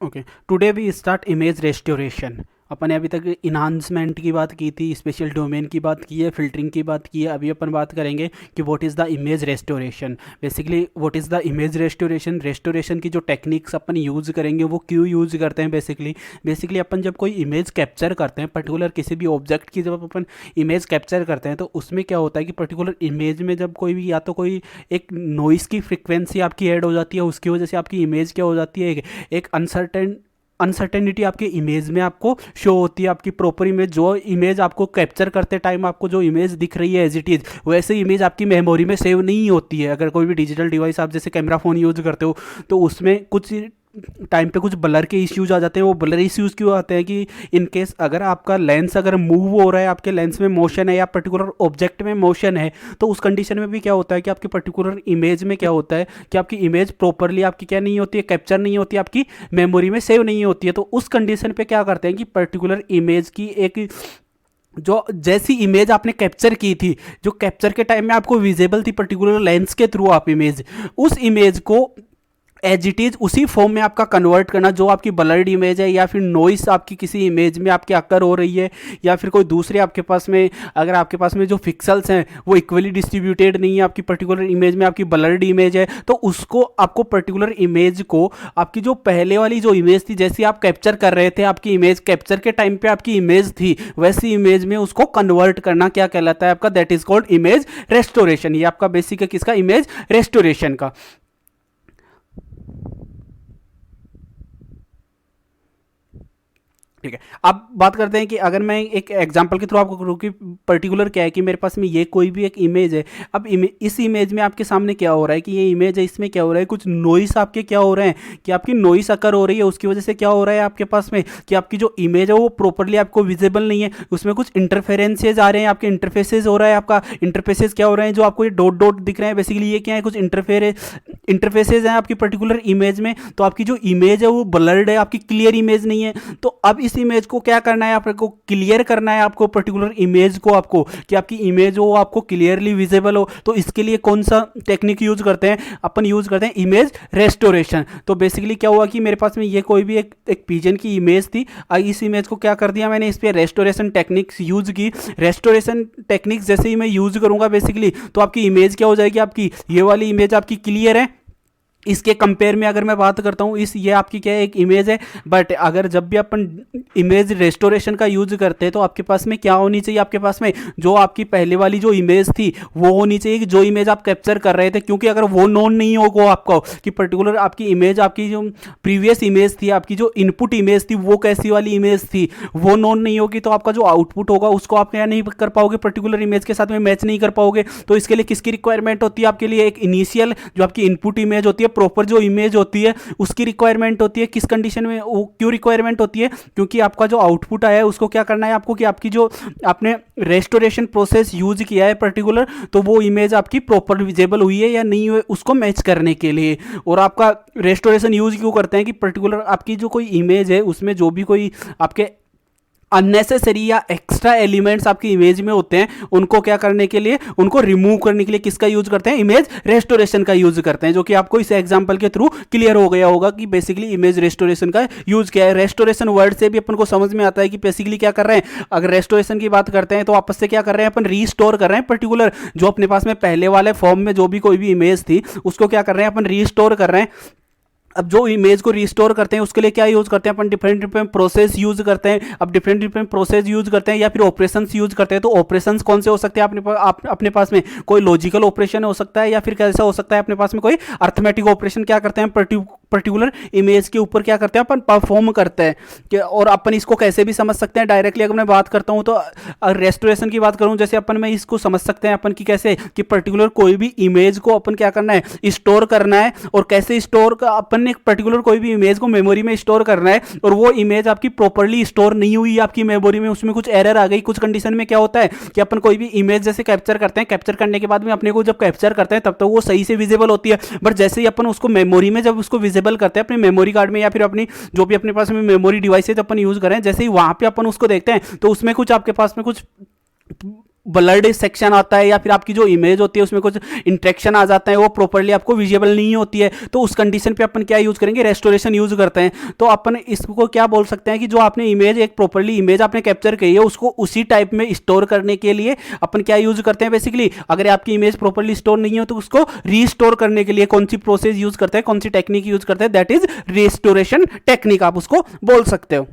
Okay, today we start image restoration. अपन ने अभी तक इन्हांसमेंट की बात की थी, स्पेशल डोमेन की बात की है, फिल्टरिंग की बात की है। अभी अपन बात करेंगे कि what is the image restoration. Basically what is the image restoration, restoration की जो टेक्निक्स अपन यूज़ करेंगे वो क्यों यूज़ करते हैं। बेसिकली अपन जब कोई इमेज कैप्चर करते हैं, पर्टिकुलर किसी भी ऑब्जेक्ट की जब अपन इमेज कैप्चर करते हैं, तो उसमें क्या होता है कि पर्टिकुलर इमेज में जब कोई भी या तो कोई एक नॉइस की फ्रिक्वेंसी आपकी ऐड हो जाती है, उसकी वजह से आपकी इमेज क्या हो जाती है, एक अनसर्टेनिटी आपके इमेज में आपको शो होती है। आपकी प्रॉपर इमेज, जो इमेज आपको कैप्चर करते टाइम आपको जो इमेज दिख रही है एज इट इज़, वैसे इमेज आपकी मेमोरी में सेव नहीं होती है। अगर कोई भी डिजिटल डिवाइस आप जैसे कैमरा फ़ोन यूज़ करते हो, तो उसमें कुछ टाइम पे कुछ ब्लर के इश्यूज आ जाते हैं। वो ब्लर इश्यूज क्यों आते हैं कि इन केस अगर आपका लेंस अगर मूव हो रहा है, आपके लेंस में मोशन है या पर्टिकुलर ऑब्जेक्ट में मोशन है, तो उस कंडीशन में भी क्या होता है कि आपकी पर्टिकुलर इमेज में क्या होता है कि आपकी इमेज प्रॉपरली आपकी क्या नहीं होती है, कैप्चर नहीं होती है, आपकी मेमोरी में सेव नहीं होती है। तो उस कंडीशन पे क्या करते हैं कि पर्टिकुलर इमेज की एक जो जैसी इमेज आपने कैप्चर की थी, जो कैप्चर के टाइम में आपको विजिबल थी पर्टिकुलर लेंस के थ्रू आप इमेज, उस इमेज को एज इट इज उसी फॉर्म में आपका कन्वर्ट करना, जो आपकी ब्लर्ड इमेज है या फिर नॉइस आपकी किसी इमेज में आपके अकर हो रही है, या फिर कोई दूसरे आपके पास में अगर आपके पास में जो पिक्सल्स हैं वो इक्वली डिस्ट्रीब्यूटेड नहीं है आपकी पर्टिकुलर इमेज में, आपकी ब्लर्ड इमेज है, तो उसको आपको पर्टिकुलर इमेज को आपकी जो पहले वाली जो इमेज थी, जैसी आप कैप्चर कर रहे थे, आपकी इमेज कैप्चर के टाइम पे आपकी इमेज थी, वैसी इमेज में उसको कन्वर्ट करना क्या कहलाता है आपका, that is called image restoration. ये आपका बेसिक है किसका, इमेज रेस्टोरेशन का। ठीक है, अब बात करते हैं कि अगर मैं एक एग्जांपल के थ्रू आपको करूँ कि पर्टिकुलर क्या है कि मेरे पास में ये कोई भी एक इमेज है। अब इस इमेज में आपके सामने क्या हो रहा है कि ये इमेज है, इसमें क्या हो रहा है, कुछ नॉइस आपके क्या हो रहे हैं कि आपकी नॉइस अकर हो रही है। उसकी वजह से क्या हो रहा है आपके पास में कि आपकी जो इमेज है वो प्रॉपरली आपको विजिबल नहीं है, उसमें कुछ इंटरफेरेंसेज आ रहे हैं, आपके इंटरफेसेज हो रहा है। आपका इंटरफेसेज क्या हो रहे हैं, जो आपको ये डॉट डॉट दिख रहे हैं, बेसिकली ये क्या है, कुछ इंटरफेसेज हैं आपकी पर्टिकुलर इमेज में। तो आपकी जो इमेज है वो ब्लर्ड है, आपकी क्लियर इमेज नहीं है। तो अब इस इमेज को क्या करना है, आपको क्लियर करना है, आपको पर्टिकुलर इमेज को आपको कि आपकी इमेज हो आपको क्लियरली विजिबल हो। तो इसके लिए कौन सा टेक्निक यूज करते हैं, अपन यूज करते हैं इमेज रेस्टोरेशन। तो बेसिकली क्या हुआ कि मेरे पास में ये कोई भी एक पिजन की इमेज थी, इस इमेज को क्या कर दिया मैंने, इस पर रेस्टोरेशन टेक्निक्स यूज की। रेस्टोरेशन टेक्निक्स जैसे ही मैं यूज करूंगा बेसिकली, तो आपकी इमेज क्या हो जाएगी, आपकी ये वाली इमेज आपकी क्लियर है। इसके कंपेयर में अगर मैं बात करता हूँ, इस ये आपकी क्या है, एक इमेज है। बट अगर जब भी अपन इमेज रेस्टोरेशन का यूज करते हैं, तो आपके पास में क्या होनी चाहिए, आपके पास में जो आपकी पहले वाली जो इमेज थी वो होनी चाहिए कि जो इमेज आप कैप्चर कर रहे थे। क्योंकि अगर वो नोन नहीं होगा आपको कि पर्टिकुलर आपकी इमेज, आपकी जो प्रीवियस इमेज थी, आपकी जो इनपुट इमेज थी वो कैसी वाली इमेज थी, वो नोन नहीं होगी, तो आपका जो आउटपुट होगा उसको आप क्या नहीं कर पाओगे, पर्टिकुलर इमेज के साथ में मैच नहीं कर पाओगे। तो इसके लिए किसकी रिक्वायरमेंट होती है आपके लिए, एक इनिशियल जो आपकी इनपुट इमेज होती है, प्रॉपर जो इमेज होती है उसकी रिक्वायरमेंट होती है। किस कंडीशन में वो क्यों रिक्वायरमेंट होती है, क्योंकि आपका जो आउटपुट आया है उसको क्या करना है आपको कि आपकी जो आपने रेस्टोरेशन प्रोसेस यूज किया है पर्टिकुलर, तो वो इमेज आपकी प्रॉपर विजिबल हुई है या नहीं हुई उसको मैच करने के लिए। और आपका रेस्टोरेशन यूज क्यों करते हैं कि पर्टिकुलर आपकी जो कोई इमेज है उसमें जो भी कोई आपके अननेसेसरी या एक्स्ट्रा एलिमेंट्स आपकी इमेज में होते हैं, उनको क्या करने के लिए, उनको रिमूव करने के लिए किसका यूज करते हैं, इमेज रेस्टोरेशन का यूज करते हैं। जो कि आपको इस एग्जांपल के थ्रू क्लियर हो गया होगा कि बेसिकली इमेज रेस्टोरेशन का यूज क्या है। रेस्टोरेशन वर्ड से भी अपन को समझ में आता है कि बेसिकली क्या कर रहे हैं। अगर रेस्टोरेशन की बात करते हैं तो आपस से क्या कर रहे हैं, अपन रीस्टोर कर रहे हैं पर्टिकुलर जो अपने पास में पहले वाले फॉर्म में जो भी कोई भी इमेज थी उसको क्या कर रहे हैं, अपन रीस्टोर कर रहे हैं। अब जो इमेज को रिस्टोर करते हैं उसके लिए क्या यूज करते हैं, अपन डिफरेंट डिफरेंट प्रोसेस यूज करते हैं। अब डिफरेंट डिफरेंट प्रोसेस यूज करते हैं या फिर ऑपरेशंस यूज करते हैं। तो ऑपरेशंस कौन से हो सकते हैं अपने पास में, कोई लॉजिकल ऑपरेशन हो सकता है या फिर कैसा हो सकता है अपने पास में कोई अर्थमेटिक ऑपरेशन क्या करते हैं पर्टिकुलर इमेज के ऊपर क्या करते हैं अपन परफॉर्म करते हैं। और अपन इसको कैसे भी समझ सकते हैं डायरेक्टली। अगर मैं बात करता हूँ तो रेस्टोरेशन की बात करूँ, जैसे अपन में इसको समझ सकते हैं अपन की कैसे कि पर्टिकुलर कोई भी इमेज को अपन क्या करना है, स्टोर करना है। और कैसे स्टोर का, अपन ने पर्टिकुलर कोई भी इमेज को मेमोरी में स्टोर करना है और वो इमेज आपकी प्रॉपर्ली स्टोर नहीं हुई आपकी मेमोरी में, उसमें कुछ एरर आ गई। कुछ कंडीशन में क्या होता है कि अपन कोई भी इमेज जैसे कैप्चर करते हैं, कैप्चर करने के बाद में अपने को जब कैप्चर करते हैं तब तो वो सही से विजिबल होती है। बट जैसे ही अपन उसको मेमोरी में जब उसको विजिबल करते हैं अपने मेमोरी कार्ड में या फिर अपनी जो भी अपने पास में मेमोरी डिवाइसेज अपन यूज करें, जैसे ही वहां पे अपन उसको देखते हैं तो उसमें कुछ आपके पास में कुछ ब्लड सेक्शन आता है या फिर आपकी जो इमेज होती है उसमें कुछ इंट्रैक्शन आ जाता है, वो प्रॉपर्ली आपको विजिबल नहीं होती है, तो उस कंडीशन पे अपन क्या यूज करेंगे, रेस्टोरेशन यूज करते हैं। तो अपन इसको क्या बोल सकते हैं कि जो आपने इमेज एक प्रॉपर्ली इमेज आपने कैप्चर की है उसको उसी टाइप में स्टोर करने के लिए अपन क्या यूज करते हैं बेसिकली, अगर आपकी इमेज प्रॉपर्ली स्टोर नहीं हो तो उसको रीस्टोर करने के लिए कौन सी प्रोसेस यूज करते हैं, कौन सी टेक्निक यूज करते हैं, दैट इज रेस्टोरेशन टेक्निक, आप उसको बोल सकते हो।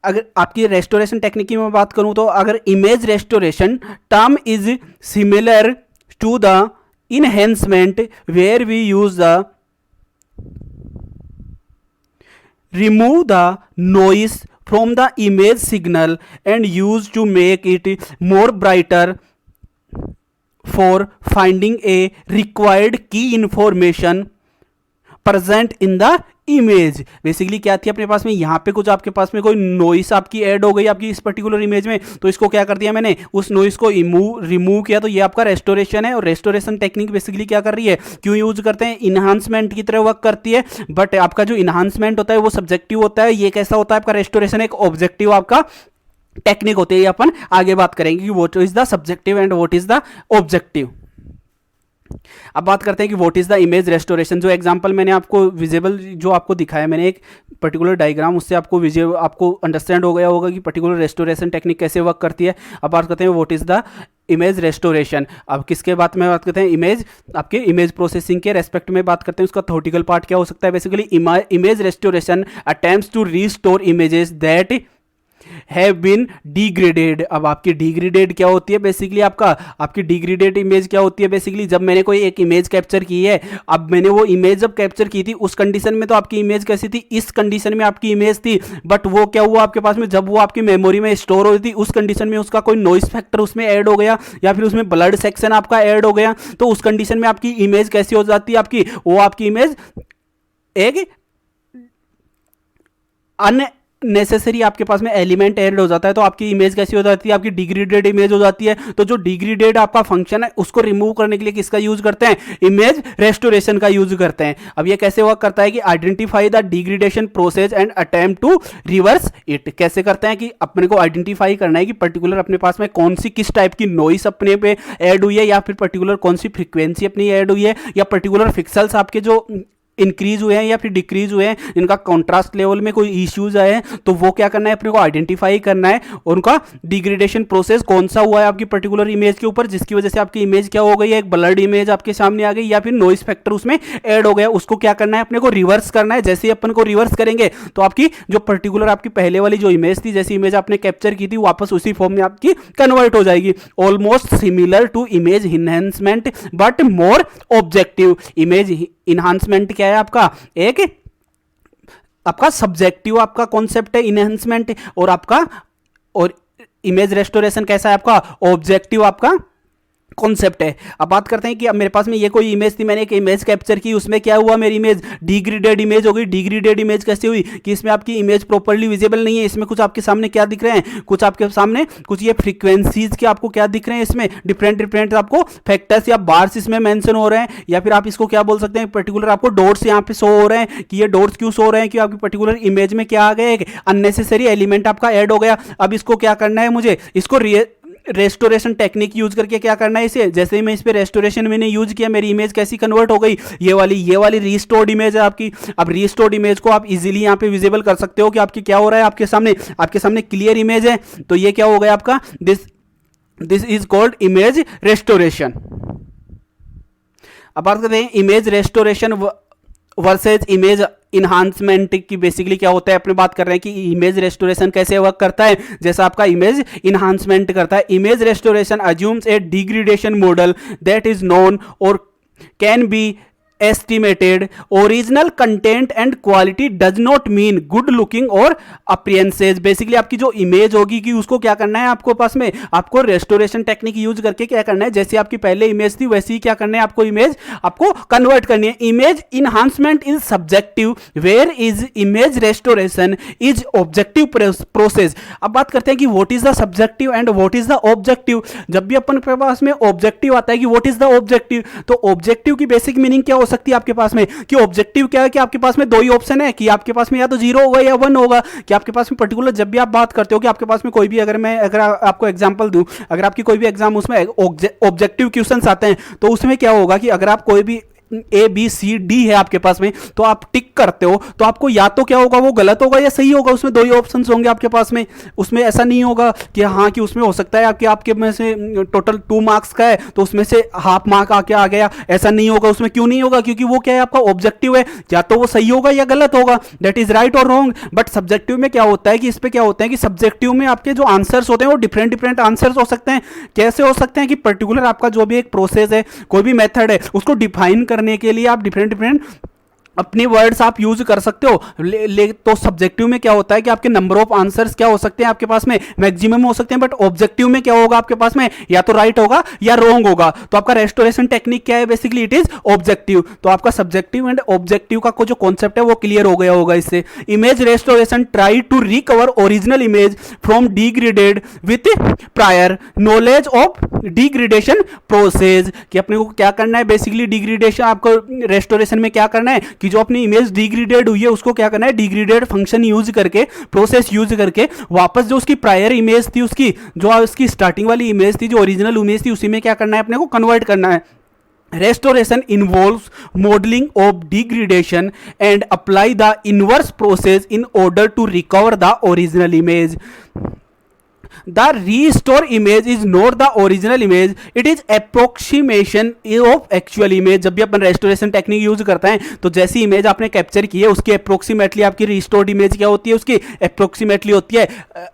अगर आपकी रेस्टोरेशन टेक्निक की मैं बात करूं तो अगर image restoration term is similar to the enhancement where we use the remove the noise from the image signal and use to make it more brighter for finding a required key information present in the image. Basically क्या थी अपने पास में, यहाँ पे कुछ आपके पास में कोई नॉइस आपकी ऐड हो गई आपकी इस पर्टिकुलर इमेज में, तो इसको क्या कर दिया मैंने, उस नॉइस को रिमूव किया, तो ये आपका रेस्टोरेशन है। और रेस्टोरेशन टेक्निक बेसिकली क्या कर रही है, क्यों यूज करते हैं, इन्हांसमेंट की तरह वर्क करती है। बट आपका जो इन्हांसमेंट होता है वो सब्जेक्टिव होता है, ये कैसा होता है आपका रेस्टोरेशन एक ऑब्जेक्टिव आपका टेक्निक होती है। ये अपन आगे बात करेंगे कि what is the subjective and what is the objective. अब बात करते हैं कि what is the image restoration. जो एग्जांपल मैंने आपको विजिबल जो आपको दिखाया मैंने एक पर्टिकुलर डायग्राम, उससे आपको आपको अंडरस्टैंड हो गया होगा कि पर्टिकुलर रेस्टोरेशन टेक्निक कैसे वर्क करती है। अब बात करते हैं what is the image restoration. अब किसके बात में बात करते हैं, इमेज आपके इमेज प्रोसेसिंग के रेस्पेक्ट में बात करते हैं। उसका थ्योरेटिकल पार्ट क्या हो सकता है, basically image restoration attempts to restore images that have been degraded. अब आपकी डिग्रेडेड क्या होती है, बेसिकली आपकी डिग्रेडेड इमेज क्या होती है, बेसिकली जब मैंने कोई एक इमेज कैप्चर की है, अब मैंने वो इमेज जब कैप्चर की थी उस कंडीशन में तो आपकी इमेज कैसी थी, इस कंडीशन में आपकी इमेज थी, बट वो क्या हुआ आपके पास में, जब वो आपकी मेमोरी में स्टोर हो रही थी उस कंडीशन में उसका कोई नॉइस फैक्टर उसमें ऐड हो गया या फिर उसमें ब्लड सेक्शन आपका ऐड हो गया, तो उस कंडीशन में आपकी इमेज कैसी हो जाती है, आपकी इमेज एक नेसेसरी आपके पास में एलिमेंट ऐड हो जाता है, तो आपकी इमेज कैसी हो जाती है, आपकी डिग्रेडेड इमेज हो जाती है। तो जो डिग्रेडेड आपका फंक्शन है उसको रिमूव करने के लिए किसका यूज करते हैं, इमेज रेस्टोरेशन का यूज करते हैं। अब ये कैसे वर्क करता है कि identify the degradation process and attempt to reverse it. कैसे करते हैं कि अपने को आइडेंटिफाई करना है कि पर्टिकुलर अपने पास में कौन सी किस टाइप की नॉइस अपने पे ऐड हुई है, या फिर पर्टिकुलर कौन सी फ्रीक्वेंसी अपनी ऐड हुई है, या पर्टिकुलर पिक्सेल्स आपके जो इंक्रीज हुए हैं या फिर डिक्रीज हुए हैं, इनका कॉन्ट्रास्ट लेवल में कोई इश्यूज आए हैं, तो वो क्या करना है, अपने को आइडेंटिफाई करना है उनका डिग्रेडेशन प्रोसेस कौन सा हुआ है आपकी पर्टिकुलर इमेज के ऊपर, जिसकी वजह से आपकी इमेज क्या हो गई है, एक ब्लर्ड इमेज आपके सामने आ गई या फिर नॉइस फैक्टर उसमें ऐड हो गया। उसको क्या करना है, अपने को रिवर्स करना है। जैसे ही अपन को रिवर्स करेंगे तो आपकी जो पर्टिकुलर आपकी पहले वाली जो इमेज थी, जैसी इमेज आपने कैप्चर की थी, वापस उसी फॉर्म में आपकी कन्वर्ट हो जाएगी। Almost similar to image enhancement but more objective. Image enhancement क्या है आपका आपका सब्जेक्टिव आपका कॉन्सेप्ट है इनहेंसमेंट, और इमेज रेस्टोरेशन कैसा है आपका ऑब्जेक्टिव आपका कॉन्सेप्ट है। अब बात करते हैं कि अब मेरे पास में ये कोई इमेज थी, मैंने एक इमेज कैप्चर की, उसमें क्या हुआ, मेरी इमेज डिग्रेडेड इमेज हो गई। डिग्रेडेड इमेज कैसे हुई कि इसमें आपकी इमेज प्रॉपर्ली विजिबल नहीं है, इसमें कुछ आपके सामने क्या दिख रहे हैं, कुछ आपके सामने कुछ ये फ्रीक्वेंसीज के आपको क्या दिख रहे हैं, इसमें डिफरेंट आपको फैक्टर्स या बार्स इसमें मेंशन हो रहे हैं, या फिर आप इसको क्या बोल सकते हैं, पर्टिकुलर आपको डॉट्स यहाँ पे शो हो रहे हैं कि ये डॉट्स क्यों शो हो रहे हैं, कि आपकी पर्टिकुलर इमेज में क्या आ गया, एक अननेसेसरी एलिमेंट आपका ऐड हो गया। अब इसको क्या करना है, मुझे इसको रेस्टोरेशन टेक्निक यूज करके क्या करना है, इसे जैसे ही मैं इस पे रेस्टोरेशन मैंने यूज किया, मेरी इमेज कैसी कन्वर्ट हो गई, ये वाली रीस्टोर्ड इमेज है आपकी। अब रीस्टोर्ड इमेज को आप इजीली यहाँ पे विजिबल कर सकते हो कि आपकी क्या हो रहा है, आपके सामने क्लियर इमेज है, तो ये क्या हो गया आपका, this is called image restoration. अब बात करते हैं image restoration versus image enhancement की। बेसिकली क्या होता है, अपने बात कर रहे हैं कि इमेज रेस्टोरेशन कैसे वर्क करता है, जैसा आपका इमेज इन्हांसमेंट करता है। Image restoration assumes a degradation model that is known or can be estimated original content and quality does not mean good looking और appearances। बेसिकली आपकी जो इमेज होगी कि उसको क्या करना है, आपको पास में आपको रेस्टोरेशन टेक्निक यूज करके क्या करना है, जैसे आपकी पहले इमेज थी वैसे ही क्या करना है, आपको इमेज आपको कन्वर्ट करनी है। Image enhancement is subjective where is image restoration is objective process. अब बात करते हैं कि what is the subjective and what is the objective. जब भी अपन के पास में ऑब्जेक्टिव आता है कि व्हाट इज द ऑब्जेक्टिव, तो ऑब्जेक्टिव की बेसिक मीनिंग क्या हो सकती है आपके पास में कि ऑब्जेक्टिव क्या है कि आपके पास में दो ही ऑप्शन है कि आपके पास में या तो 0 होगा या 1 होगा, कि आपके पास में पर्टिकुलर जब भी आप बात करते हो कि आपके पास में कोई भी अगर आपको एग्जांपल दूं, अगर आपकी कोई भी एग्जाम उसमें ऑब्जेक्टिव क्वेश्चंस आते हैं तो उसमें क्या होगा कि अगर आप कोई भी ए बी सी डी है आपके पास में तो आप टिक करते हो तो आपको या तो क्या होगा वो गलत होगा या सही होगा, उसमें दो ही ऑप्शंस होंगे आपके पास में। उसमें ऐसा नहीं होगा कि हाँ कि उसमें हो सकता है आपके में से टोटल 2 मार्क्स का है तो उसमें से हाफ मार्क आके आ गया, ऐसा नहीं होगा। उसमें क्यों नहीं होगा? क्योंकि वो क्या है आपका ऑब्जेक्टिव है, या तो वो सही होगा या गलत होगा, दैट इज राइट और रॉन्ग। बट सब्जेक्टिव में क्या होता है कि इस पे क्या होता है कि सब्जेक्टिव में आपके जो आंसर्स होते हैं वो डिफरेंट आंसर्स हो सकते हैं। कैसे हो सकते हैं कि पर्टिकुलर आपका जो भी एक प्रोसेस है, कोई भी मेथड है, उसको डिफाइन करने के लिए आप डिफरेंट अपनी वर्ड्स आप यूज कर सकते हो। तो सब्जेक्टिव में क्या होता है कि आपके नंबर ऑफ आंसर्स क्या हो सकते हैं आपके पास में, मैक्सिमम हो सकते हैं। बट ऑब्जेक्टिव में क्या होगा आपके पास में, या तो राइट होगा या रॉन्ग होगा। तो आपका रेस्टोरेशन टेक्निक क्या है? Basically it is objective. तो आपका सब्जेक्टिव एंड ऑब्जेक्टिव का जो कॉन्सेप्ट है वो क्लियर हो गया होगा इससे। Image restoration try to recover original image from degraded with prior knowledge of degradation process. कि अपने को क्या करना है बेसिकली, डिग्रेडेशन आपको रेस्टोरेशन में क्या करना है कि जो अपनी इमेज डिग्रेडेड हुई है उसको क्या करना है, डिग्रेडेड फंक्शन यूज करके, प्रोसेस यूज करके वापस जो उसकी प्रायर इमेज थी, उसकी जो उसकी स्टार्टिंग वाली इमेज थी, जो ओरिजिनल इमेज थी, उसी में क्या करना है अपने को कन्वर्ट करना है। Restoration involves modeling of degradation and apply the inverse process in order to recover the original image. The restore image is not the original image, it is approximation of actual image। जब भी अपन restoration technique use करते हैं तो जैसी image आपने capture की है उसकी अप्रोक्सीमेटली आपकी रिस्टोर्ड इमेज क्या होती है, उसकी अप्रोक्सीमेटली होती है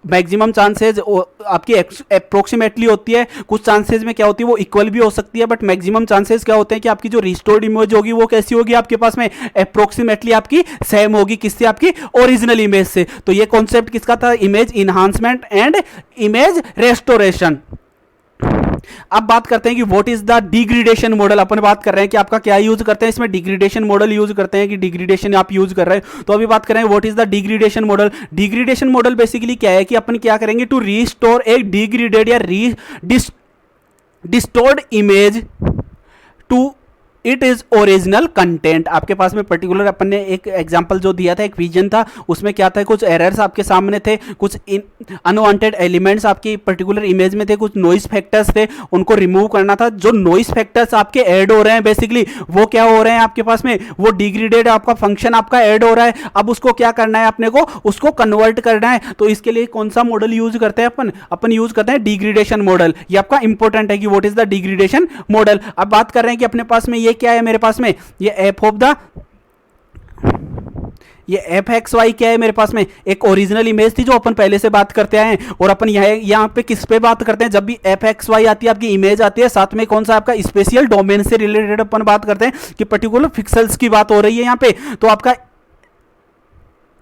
मैक्सिमम चांसेज आपकी अप्रोक्सीमेटली होती है। कुछ चांसेज में क्या होती है वो इक्वल भी हो सकती है, बट मैक्सिमम चांसेस क्या होते हैं कि आपकी जो रिस्टोर्ड इमेज होगी वो कैसी होगी आपके पास में, अप्रोक्सीमेटली आपकी सेम होगी किससे, आपकी ओरिजिनल इमेज से। तो ये कॉन्सेप्ट किसका था, image enhancement and image restoration. अब बात करते हैं कि what is the degradation model. अपन बात कर रहे हैं कि आपका क्या यूज करते हैं इसमें, डिग्रेडेशन मॉडल यूज करते हैं कि डिग्रेडेशन आप यूज कर रहे हैं। तो अभी बात कर रहे हैं what is the degradation model. Degradation model basically क्या है कि अपन क्या करेंगे, टू रीस्टोर एक डिग्रेडेड या distorted image to it is original content. आपके पास में पर्टिकुलर अपन ने एक एग्जांपल जो दिया था, एक विजन था, उसमें क्या था, कुछ एरर्स आपके सामने थे, कुछ अनवांटेड एलिमेंट्स आपकी पर्टिकुलर इमेज में थे, कुछ नॉइस फैक्टर्स थे, उनको रिमूव करना था। जो नॉइस फैक्टर्स आपके ऐड हो रहे हैं बेसिकली वो क्या हो रहे हैं आपके पास में, वो डिग्रेडेड आपका फंक्शन आपका ऐड हो रहा है। अब उसको क्या करना है अपने को, उसको कन्वर्ट करना है। तो इसके लिए कौन सा मॉडल यूज करते हैं अपन यूज करते हैं डिग्रेडेशन मॉडल। ये आपका इंपॉर्टेंट है कि what is the degradation model. अब बात कर रहे हैं कि अपने पास में ये क्या है, मेरे पास में ये एफ ऑफ द ये एफ एक्स वाई क्या है मेरे पास में, एक ओरिजिनल इमेज थी जो अपन पहले से बात करते आए हैं। और अपन यहाँ पे किस पे बात करते हैं, जब भी एफ एक्स वाई आती है आपकी इमेज आती है, साथ में कौन सा आपका स्पेशल डोमेन से रिलेटेड अपन बात करते हैं कि पर्टिकुलर पिक्सेल्स की बात हो रही है यहाँ पे। तो आपका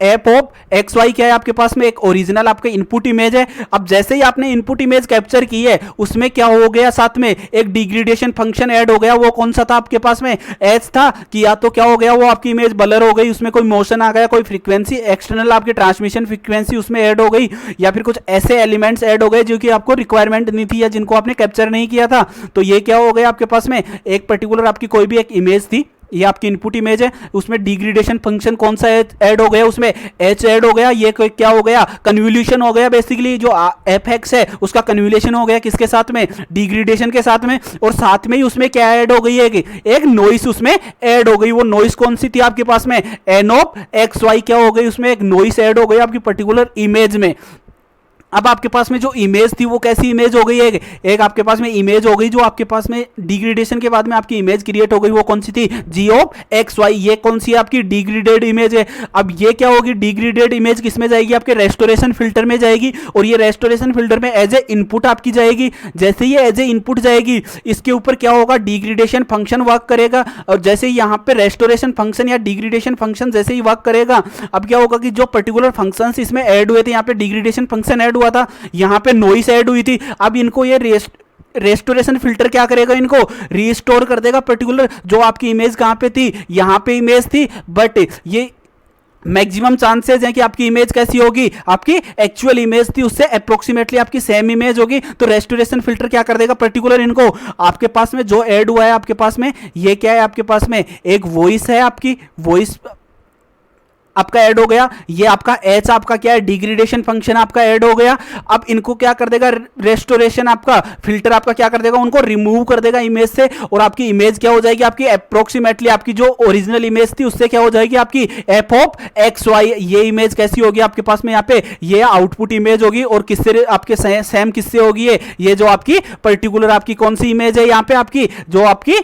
एप ऑफ एक्स वाई क्या है आपके पास में, एक ओरिजिनल आपका इनपुट इमेज है। अब जैसे ही आपने इनपुट इमेज कैप्चर की है उसमें क्या हो गया, साथ में एक डिग्रेडेशन फंक्शन ऐड हो गया। वो कौन सा था आपके पास में, एच था। कि या तो क्या हो गया, वो आपकी इमेज ब्लर हो गई, उसमें कोई मोशन आ गया, कोई फ्रीक्वेंसी एक्सटर्नल आपकी ट्रांसमिशन फ्रीक्वेंसी उसमें ऐड हो गई, या फिर कुछ ऐसे एलिमेंट्स ऐड हो गए जो कि आपको रिक्वायरमेंट नहीं थी या जिनको आपने कैप्चर नहीं किया था। तो ये क्या हो गया आपके पास में, एक पर्टिकुलर आपकी कोई भी एक इमेज थी, ये आपकी इनपुट इमेज है, उसमें डिग्रेडेशन फंक्शन कौन सा ऐड हो गया, उसमें एच ऐड हो गया। ये क्या हो गया, कन्वोल्यूशन हो गया। बेसिकली जो एफ एक्स है उसका कन्वोल्यूशन हो गया किसके साथ में, डिग्रेडेशन के साथ में। और साथ में ही उसमें क्या ऐड हो गई है, एक नॉइस उसमें ऐड हो गई। वो नॉइस कौन सी थी आपके पास में, एन ऑफ एक्स वाई क्या हो गई, उसमें एक नॉइस ऐड हो गई आपकी पर्टिकुलर इमेज में। अब आपके पास में जो इमेज थी वो कैसी इमेज हो गई है, एक आपके पास में इमेज हो गई जो आपके पास में डिग्रेडेशन के बाद में आपकी इमेज क्रिएट हो गई। वो कौन सी थी, जी ऑफ एक्स वाई। ये कौन सी आपकी डिग्रेडेड इमेज है। अब ये क्या होगी, डिग्रेडेड इमेज किस में जाएगी, आपके रेस्टोरेशन फिल्टर में जाएगी। और ये रेस्टोरेशन फिल्टर में एज ए इनपुट आपकी जाएगी। जैसे ही एज ए इनपुट जाएगी इसके ऊपर क्या होगा, डिग्रेडेशन फंक्शन वर्क करेगा। और जैसे ही यहाँ पे रेस्टोरेशन फंक्शन या डिग्रेडेशन फंक्शन जैसे ही वर्क करेगा, अब क्या होगा कि जो पर्टिकुलर फंक्शन इसमें ऐड हुए थे, यहाँ पे डिग्रेडेशन फंक्शन ऐड हुआ था, यहाँ पे नॉइस ऐड हुई थी। अब इनको ये रेस्टोरेशन फिल्टर क्या करेगा, इनको रीस्टोर कर देगा। पर्टिकुलर जो आपकी इमेज कहां पे थी, यहां पे इमेज थी, बट ये मैक्सिमम चांसेस हैं कि आपकी इमेज कैसी होगी, आपकी एक्चुअल इमेज थी उससे अप्रोक्सीमेटली आपकी सेम इमेज होगी। तो रेस्टोरेशन फिल्टर क्या कर देगा, पर्टिकुलर इनको आपके पास में जो ऐड हुआ है आपके पास में, ये क्या है आपके पास में एक वॉइस है, आपकी वॉइस आपका ऐड हो गया, ये आपका एच आपका क्या है डिग्रेडेशन फंक्शन आपका ऐड हो गया। अब इनको क्या कर देगा, रेस्टोरेशन आपका फिल्टर आपका क्या कर देगा, उनको रिमूव कर देगा इमेज से, और आपकी इमेज क्या हो जाएगी, आपकी अप्रोक्सीमेटली आपकी जो ओरिजिनल इमेज थी उससे क्या हो जाएगी, आपकी एफ ऑफ एक्स वाई। ये इमेज कैसी होगी आपके पास में, यहाँ पे ये आउटपुट इमेज होगी, और किससे आपके सेम किससे होगी, ये जो आपकी पर्टिकुलर आपकी कौन सी इमेज है, यहाँ पे आपकी जो आपकी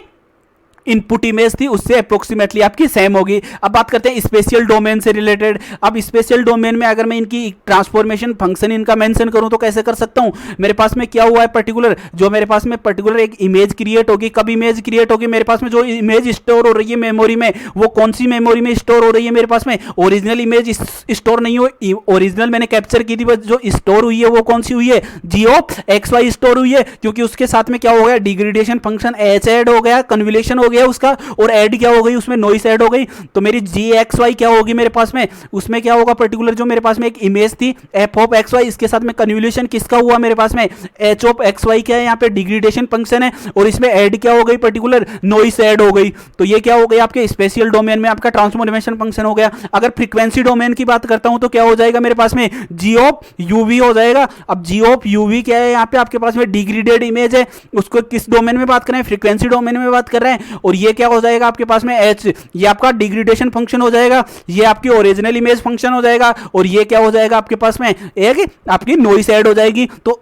इनपुट इमेज थी उससे अप्रोक्सीमेटली आपकी सेम होगी। अब बात करते हैं स्पेशियल डोमेन से रिलेटेड। अब स्पेशियल डोमेन में अगर मैं इनकी ट्रांसफॉर्मेशन फंक्शन इनका मेंशन करूं तो कैसे कर सकता हूं, मेरे पास में क्या हुआ है पर्टिकुलर, जो मेरे पास में पर्टिकुलर एक इमेज क्रिएट होगी। कब इमेज क्रिएट होगी, मेरे पास में जो इमेज स्टोर हो रही है मेमोरी में, वो कौन सी मेमोरी में स्टोर हो रही है, मेरे पास में ओरिजिनल इमेज स्टोर नहीं हो, ओरिजिनल मैंने कैप्चर की थी, बस जो स्टोर हुई है वो कौन सी हुई है, जी ऑफ एक्स वाई स्टोर हुई है, क्योंकि उसके साथ में क्या हो गया, डिग्रेडेशन फंक्शन एच ऐड हो गया, कन्वोल्यूशन हो गया उसका, और ऐड क्या हो गई, उसमें नॉइस ऐड हो गई। तो मेरी जी एक्स वाई क्या होगी मेरे पास में, उसमें क्या होगा पर्टिकुलर जो मेरे पास में एक इमेज थी एफ ऑफ एक्स वाई, इसके साथ में कन्वोल्यूशन किसका हुआ मेरे पास में, एच ऑफ एक्स वाई क्या है, यहाँ पे डिग्रेडेशन फंक्शन है, और इसमें ऐड क्या हो गई पर्टिकुलर नॉइस ऐड हो गई। तो ये क्या हो गई आपके स्पेशियल डोमेन में आपका ट्रांसफॉर्मेशन फंक्शन हो गया। अगर फ्रीक्वेंसी डोमेन की बात करता हूं तो क्या हो जाएगा मेरे पास में, जी ऑफ यूवी हो जाएगा। अब जी ऑफ यूवी क्या है, यहाँ पे आपके पास में डिग्रेडेड इमेज है, उसको किस डोमेन में बात कर रहे हैं, फ्रीक्वेंसी डोमेन में बात कर रहे हैं, और ये क्या हो जाएगा आपके पास में एच, ये आपका डिग्रेडेशन फंक्शन हो जाएगा, ये आपकी ओरिजिनल इमेज फंक्शन हो जाएगा, और ये क्या हो जाएगा आपके पास में एक आपकी नॉइस ऐड हो जाएगी। तो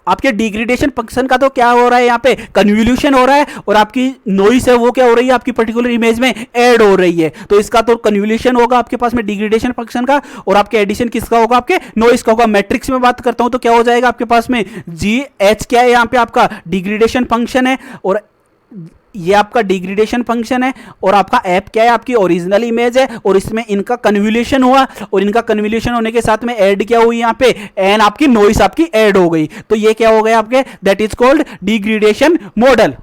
आपके डिग्रेडेशन फंक्शन का तो क्या हो रहा है, यहाँ पे कन्वोल्यूशन हो रहा है, और आपकी नॉइस है वो क्या हो रही है आपकी पर्टिकुलर इमेज में ऐड हो रही है। तो इसका तो कन्वोल्यूशन होगा आपके पास में डिग्रेडेशन फंक्शन का, और आपके एडिशन किसका होगा, आपके नॉइस का होगा। मैट्रिक्स में बात करता हूं तो क्या हो जाएगा आपके पास में, जी एच क्या है यहाँ पे आपका डिग्रेडेशन फंक्शन है, और ये आपका डिग्रेडेशन फंक्शन है, और आपका ऐप क्या है, आपकी ओरिजिनल इमेज है, और इसमें इनका कन्वोल्यूशन हुआ, और इनका कन्वोल्यूशन होने के साथ में ऐड क्या हुई यहाँ पे, एन आपकी नॉइस आपकी ऐड हो गई। तो ये क्या हो गया आपके, that is called degradation model.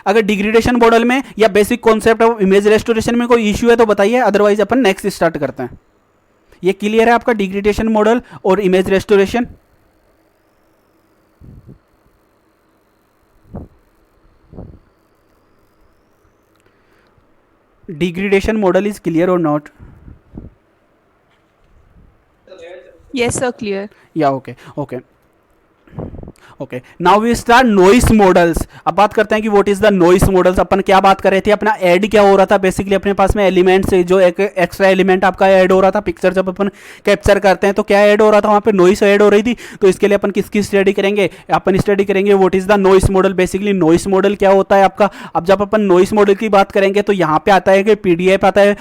अगर डिग्रेडेशन मॉडल में या basic concept of image restoration में कोई इश्यू है तो बताइए, अदरवाइज अपन नेक्स्ट स्टार्ट करते हैं। ये क्लियर है आपका डिग्रेडेशन मॉडल और image restoration. Degradation model is clear or not? Yes, sir, clear. Yeah, okay. Okay, now we start noise models. अब बात करते हैं कि what is the noise models. अपन क्या बात कर रहे थे, अपना ऐड क्या हो रहा था बेसिकली अपने पास में एलिमेंट से, जो एक एक्स्ट्रा एलिमेंट आपका ऐड हो रहा था पिक्चर जब अपन कैप्चर करते हैं तो क्या ऐड हो रहा था वहाँ पे, नॉइस ऐड हो रही थी। तो इसके लिए अपन किसकी स्टडी करेंगे, अपन स्टडी करेंगे what is the noise model. Basically noise model क्या होता है आपका। अब जब अपन नॉइस मॉडल की बात करेंगे तो यहाँ पे आता है कि पीडीएफ आता है।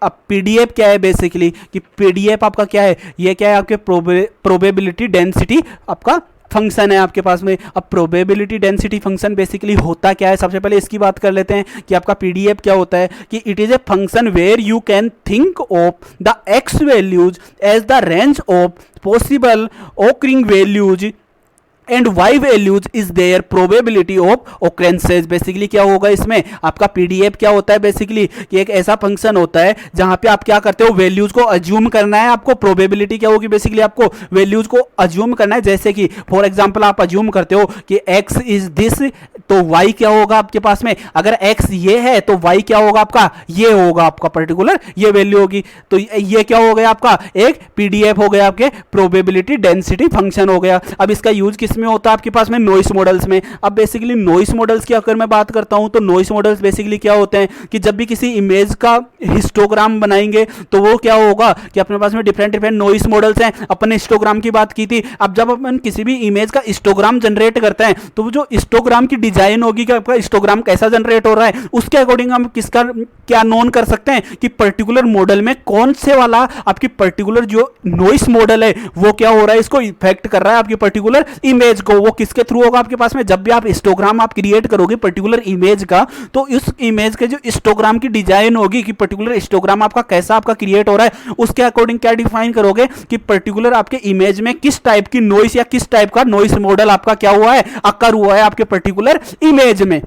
अब पीडीएफ क्या है बेसिकली, कि पीडीएफ आपका क्या है, ये क्या है आपके प्रोबेबिलिटी डेंसिटी आपका फंक्शन है आपके पास में। अब प्रोबेबिलिटी डेंसिटी फंक्शन बेसिकली होता क्या है, सबसे पहले इसकी बात कर लेते हैं कि आपका पीडीएफ क्या होता है, कि it is a function where you can think of the X values as the range of possible occurring values and Y values is their probability of occurrences. Basically क्या होगा इसमें, आपका पीडीएफ क्या होता है बेसिकली, कि एक ऐसा फंक्शन होता है जहां पे आप क्या करते हो, वैल्यूज को अज्यूम करना है आपको। प्रोबेबिलिटी क्या होगी बेसिकली, आपको वैल्यूज को अज्यूम करना है। जैसे कि फॉर एग्जांपल आप अज्यूम करते हो कि x इज दिस, तो y क्या होगा आपके पास में, अगर x ये है तो y क्या होगा आपका, ये होगा आपका पर्टिकुलर ये वैल्यू होगी। तो ये क्या हो गया आपका, एक पीडीएफ हो गया आपके प्रोबेबिलिटी डेंसिटी फंक्शन हो गया। अब इसका यूज किस में होता है आपके पास में, नॉइस मॉडल्स में। अब बेसिकली नॉइस मॉडल्स की अगर मैं बात करता हूं तो नॉइस मॉडल्स बेसिकली क्या होते हैं, कि जब भी किसी इमेज का हिस्टोग्राम बनाएंगे तो वो क्या होगा कि अपने पास में डिफरेंट डिफरेंट नॉइस मॉडल्स हैं। अपन हिस्टोग्राम की बात की थी। अब जब अपन किसी भी इमेज का हिस्टोग्राम जनरेट करते हैं तो वो जो हिस्टोग्राम की डिजाइन होगी कि आपका हिस्टोग्राम कैसा जनरेट हो रहा है, उसके अकॉर्डिंग हम किसका क्या नोन कर सकते हैं कि पर्टिकुलर मॉडल में कौन से वाला आपकी पर्टिकुलर जो नॉइस मॉडल है वो क्या हो रहा है, इसको इफेक्ट कर रहा है आपकी पर्टिकुलर इमेज को। वो किसके थ्रू होगा आपके पास में, जब भी आप हिस्टोग्राम आप क्रिएट करोगे पर्टिकुलर इमेज का, तो इस इमेज के जो हिस्टोग्राम की डिजाइन होगी कि पर्टिकुलर हिस्टोग्राम आपका कैसा आपका क्रिएट हो रहा है, उसके अकॉर्डिंग क्या डिफाइन करोगे कि पर्टिकुलर आपके इमेज में किस टाइप की नॉइस या किस टाइप का नॉइस मॉडल आपका क्या हुआ है, अकर हुआ है आपके पर्टिकुलर इमेज में।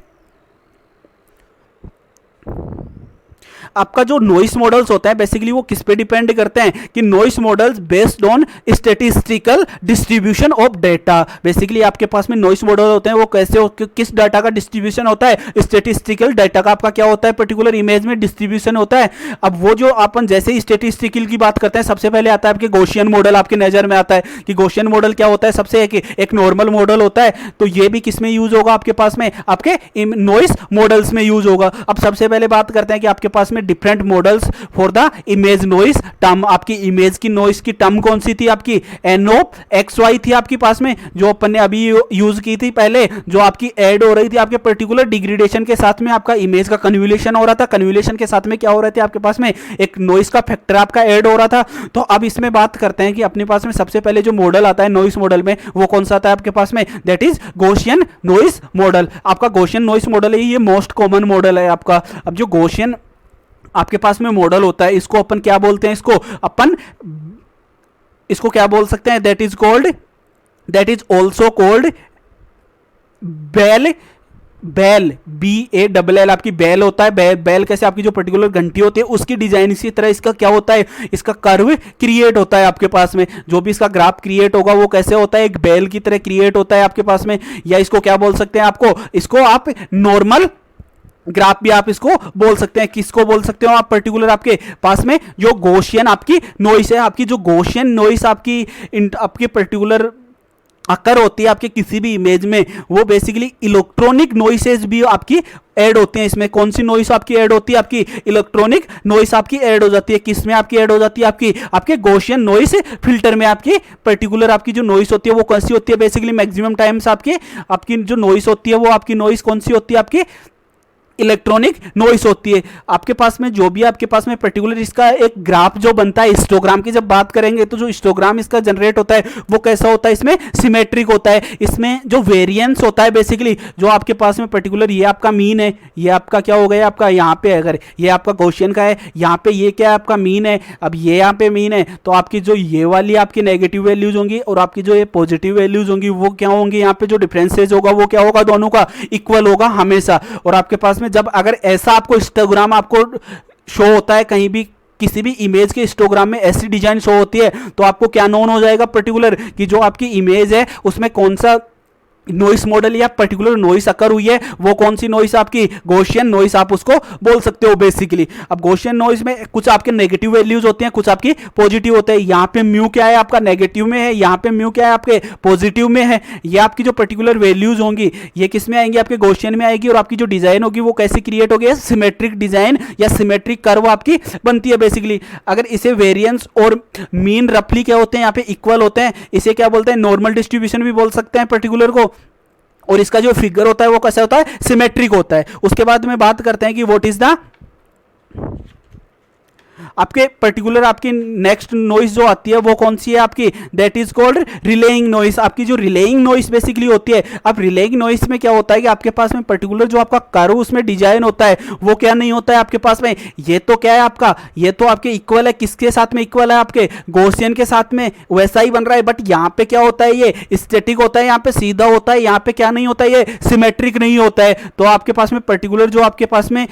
आपका जो नॉइस मॉडल्स होता है बेसिकली वो किस पे डिपेंड करते हैं कि noise models based on statistical distribution of data. Basically आपके पास में नॉइस मॉडल होते हैं वो कैसे किस डाटा का डिस्ट्रीब्यूशन होता है, स्टैटिस्टिकल डाटा का आपका क्या होता है, पर्टिकुलर इमेज में डिस्ट्रीब्यूशन होता है। अब वो जो अपन जैसे ही स्टैटिस्टिकल की बात करते हैं सबसे पहले आता है आपके गॉसियन मॉडल, आपके नजर में आता है कि गॉसियन मॉडल क्या होता है, सबसे एक नॉर्मल मॉडल होता है। तो ये भी किस में यूज होगा आपके पास में, आपके नॉइस मॉडल्स में यूज होगा। अब सबसे पहले बात करते हैं कि आपके पास में different models for the image noise term. आपकी इमेज की नॉइस की टर्म कौन सी थी, आपकी NOxy थी आपके पास में, जो अपन ने अभी यूज की थी पहले, जो आपकी ऐड हो रही थी आपके पर्टिकुलर डिग्रेडेशन के साथ में, आपका इमेज का कन्वोल्यूशन हो रहा था, कन्वोल्यूशन के साथ में क्या हो रहा था आपके पास में एक नॉइस का फैक्टर आपका ऐड हो रहा था। तो अब इसमें बात करते हैं कि अपने पास में सबसे पहले जो मॉडल आता है नॉइस मॉडल में वो कौन सा आता है आपके पास में, that is Gaussian noise model. आपका गॉसियन नॉइस मॉडल है, ये मोस्ट कॉमन मॉडल है आपका। अब जो गॉसियन आपके पास में मॉडल होता है इसको अपन क्या बोलते हैं, इसको क्या बोल सकते हैं, that is also called bell BALL आपकी बेल होता है। बेल कैसे, आपकी जो पर्टिकुलर घंटी होती है उसकी डिजाइन इसी तरह इसका क्या होता है, इसका कर्व क्रिएट होता है आपके पास में। जो भी इसका ग्राफ क्रिएट होगा वो कैसे होता है, एक बेल की तरह क्रिएट होता है आपके पास में। या इसको क्या बोल सकते हैं, इसको आप नॉर्मल ग्राफ भी आप इसको बोल सकते हैं। किसको बोल सकते हो आप, पर्टिकुलर आपके पास में जो गॉसियन आपकी नॉइस है, आपकी जो गॉसियन नॉइस आपकी पर्टिकुलर अकर होती है आपके किसी भी इमेज में, वो बेसिकली इलेक्ट्रॉनिक नॉइसेज भी आपकी ऐड होती हैं इसमें। कौन सी नॉइस आपकी ऐड होती है, आपकी इलेक्ट्रॉनिक नॉइस आपकी ऐड हो जाती है। किस में आपकी ऐड हो जाती है, आपके गॉसियन नॉइस फिल्टर में। आपकी पर्टिकुलर आपकी जो नॉइस होती है वो कौन सी होती है, बेसिकली मैक्सिमम टाइम्स आपकी जो नॉइस होती है वो आपकी नॉइस कौन सी होती है, आपकी इलेक्ट्रॉनिक नॉइस होती है। आपके पास में जो भी आपके पास में पर्टिकुलर इसका एक ग्राफ जो बनता है, हिस्टोग्राम की जब बात करेंगे तो जो हिस्टोग्राम इसका जनरेट होता है वो कैसा होता है, इसमें सिमेट्रिक होता है। इसमें जो वेरिएंस होता है बेसिकली जो आपके पास में पर्टिकुलर ये आपका मीन है, ये आपका क्या हो गया आपका, यहाँ पे अगर ये आपका गॉसियन का है, यहाँ पे ये क्या है आपका मीन है। अब ये यहाँ पे मीन है तो आपकी जो ये वाली आपकी नेगेटिव वैल्यूज होंगी और आपकी जो ये पॉजिटिव वैल्यूज होंगी वो क्या होंगी, यहाँ पे जो डिफरेंसेज होगा वो क्या होगा, दोनों का इक्वल होगा हमेशा। और आपके पास में जब अगर ऐसा आपको हिस्टोग्राम आपको शो होता है कहीं भी, किसी भी इमेज के हिस्टोग्राम में ऐसी डिजाइन शो होती है तो आपको क्या नोन हो जाएगा, पर्टिकुलर कि जो आपकी इमेज है उसमें कौन सा नॉइस मॉडल या पर्टिकुलर नॉइस अकर हुई है, वो कौन सी नॉइस, आपकी गॉसियन नॉइस आप उसको बोल सकते हो बेसिकली। अब गॉसियन नॉइस में कुछ आपके नेगेटिव वैल्यूज होते हैं, कुछ आपकी पॉजिटिव होते हैं। यहाँ पे म्यू क्या है आपका नेगेटिव में है, यहाँ पे म्यू क्या है आपके पॉजिटिव में है। ये आपकी जो पर्टिकुलर वैल्यूज होंगी ये किस में आएंगी, आपके गॉसियन में आएगी। और आपकी जो डिजाइन होगी वो कैसे क्रिएट होगी, सिमेट्रिक डिजाइन या सिमेट्रिक कर्व आपकी बनती है बेसिकली। अगर इसे वेरिएंस और मीन रफली क्या होते हैं, यहाँ पे इक्वल होते हैं, इसे क्या बोलते हैं, नॉर्मल डिस्ट्रीब्यूशन भी बोल सकते हैं पर्टिकुलर को। और इसका जो फिगर होता है वो कैसा होता है, सिमेट्रिक होता है। उसके बाद में बात करते हैं कि व्हाट इज द आपके पर्टिकुलर आपकी नेक्स्ट नॉइस जो आती है वो कौन सी है आपकी, that is called relying noise. आपकी जो रिलेइंग नॉइस बेसिकली होती है, अब रिलेइंग नॉइस में क्या होता है कि आपके पास में पर्टिकुलर जो आपका कर्व उसमें डिजाइन होता है वो क्या नहीं होता है आपके पास में, ये तो क्या है आपका, ये तो आपके इक्वल है, किसके साथ में इक्वल है, आपके गॉसियन के साथ में वैसा ही बन रहा है। बट यहाँ पे क्या होता है, ये स्टैटिक होता है, यहाँ पे सीधा होता है, यहाँ पे क्या नहीं होता है, ये सिमेट्रिक नहीं होता है। तो आपके पास में पर्टिकुलर जो आपके पास में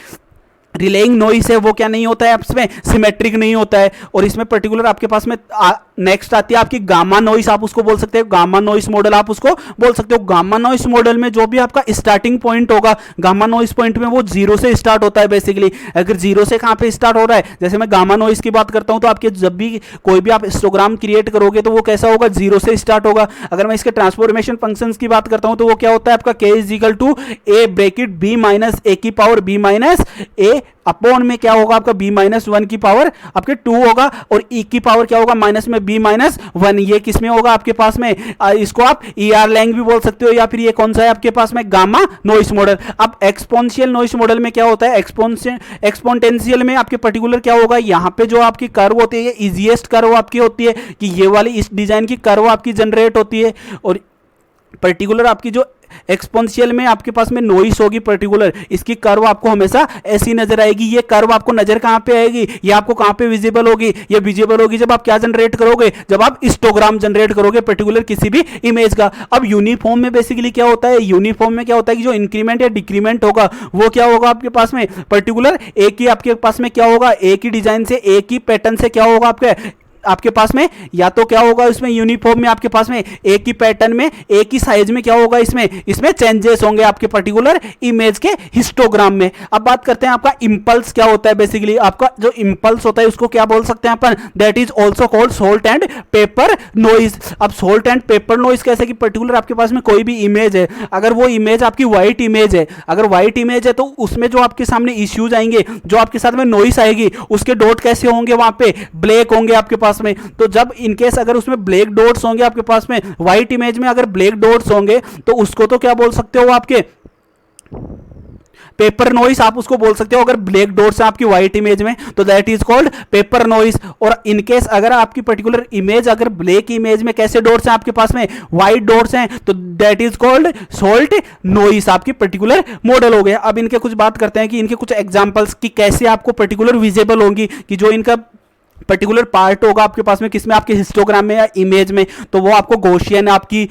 रिलेइंग नॉइस है वो क्या नहीं होता है, इसमें सिमेट्रिक नहीं होता है। और इसमें पर्टिकुलर आपके पास में नेक्स्ट आती है आपकी गामा नॉइस, आप उसको बोल सकते हो गामा नॉइस मॉडल, आप उसको बोल सकते हो। गामा नॉइस मॉडल में जो भी आपका स्टार्टिंग पॉइंट होगा, गामा नॉइस पॉइंट में वो जीरो से स्टार्ट होता है बेसिकली। अगर जीरो से कहाँ पे स्टार्ट हो रहा है, जैसे मैं गामा नॉइस की बात करता हूँ तो आपके जब भी कोई भी आप हिस्टोग्राम क्रिएट करोगे तो वो कैसा होगा, जीरो से स्टार्ट होगा। अगर मैं इसके ट्रांसफॉर्मेशन फंक्शंस की बात करता हूँ तो वो क्या होता है आपका, k is equal to a bracket b minus a की power b minus a upon में क्या होगा आपका b माइनस 1 की पावर आपके 2 होगा, और e की पावर क्या होगा माइनस में b माइनस 1। ये किस में होगा आपके पास में, इसको आप ER लैंग भी बोल सकते हो, या फिर ये कौन सा है आपके पास में, गामा नॉइस मॉडल। अब एक्सपोनेंशियल नॉइस मॉडल में क्या होता है, एक्सपोनेंशियल में आपके पर्टिकुलर क्या होगा, यहाँ पे जो आपकी कर्व होती है ये इजीएस्ट कर्व आपकी होती है कि ये वाली इस डिजाइन की कर्व आपकी जनरेट होती है। और पर्टिकुलर आपकी जो एक्सपोनेंशियल में आपके पास में नॉइस होगी पर्टिकुलर, इसकी कर्व आपको हमेशा ऐसी नजर आएगी। ये कर्व आपको नजर कहां पे आएगी, ये आपको कहां पे विजिबल होगी, ये विजिबल होगी जब आप क्या जनरेट करोगे, जब आप हिस्टोग्राम जनरेट करोगे पर्टिकुलर किसी भी इमेज का। अब यूनिफॉर्म में बेसिकली क्या होता है, यूनिफॉर्म में क्या होता है कि जो इंक्रीमेंट या डिक्रीमेंट होगा वो क्या होगा आपके पास में पर्टिकुलर एक ही आपके पास में क्या होगा, एक ही डिजाइन से एक ही पैटर्न से क्या होगा आपके पास में, या तो क्या होगा इसमें यूनिफॉर्म में आपके पास में एक ही पैटर्न में एक ही साइज में क्या होगा, इसमें चेंजेस होंगे आपके पर्टिकुलर इमेज के हिस्टोग्राम में। अब बात करते हैं आपका इंपल्स क्या होता है। बेसिकली आपका जो इंपल्स होता है उसको क्या बोल सकते हैं अपन, that is also called salt and pepper noise. अब सोल्ट एंड पेपर नॉइज कैसे कि पर्टिकुलर आपके पास में कोई भी इमेज है, अगर वो इमेज आपकी व्हाइट इमेज है, अगर व्हाइट इमेज है तो उसमें जो आपके सामने इश्यूज आएंगे, जो आपके साथ में नॉइस आएगी, उसके डॉट कैसे होंगे, वहां पे ब्लैक होंगे आपके पास में। तो जब इनकेस अगर उसमें ब्लैक डॉट्स होंगे आपके पास में, व्हाइट इमेज में अगर ब्लैक डॉट्स होंगे तो उसको तो क्या बोल सकते हो आपके पेपर नॉइस, आप उसको बोल सकते हो। अगर ब्लैक डॉट्स है आपकी व्हाइट इमेज में तो that is called paper noise. और इनकेस अगर आपकी पर्टिकुलर इमेज अगर ब्लैक इमेज में कैसे डॉट्स हैं आपके पास में, व्हाइट डॉट्स हैं, तो that is called salt noise, आपकी पर्टिकुलर मॉडल हो गया। अब इनके कुछ बात करते हैं कि इनके कुछ एग्जांपल्स कि कैसे आपको पर्टिकुलर विजिबल होंगी, कि जो इनका पर्टिकुलर पार्ट होगा आपके पास में किसमें, आपके हिस्टोग्राम में या इमेज में, तो वो आपको गॉसियन, आपकी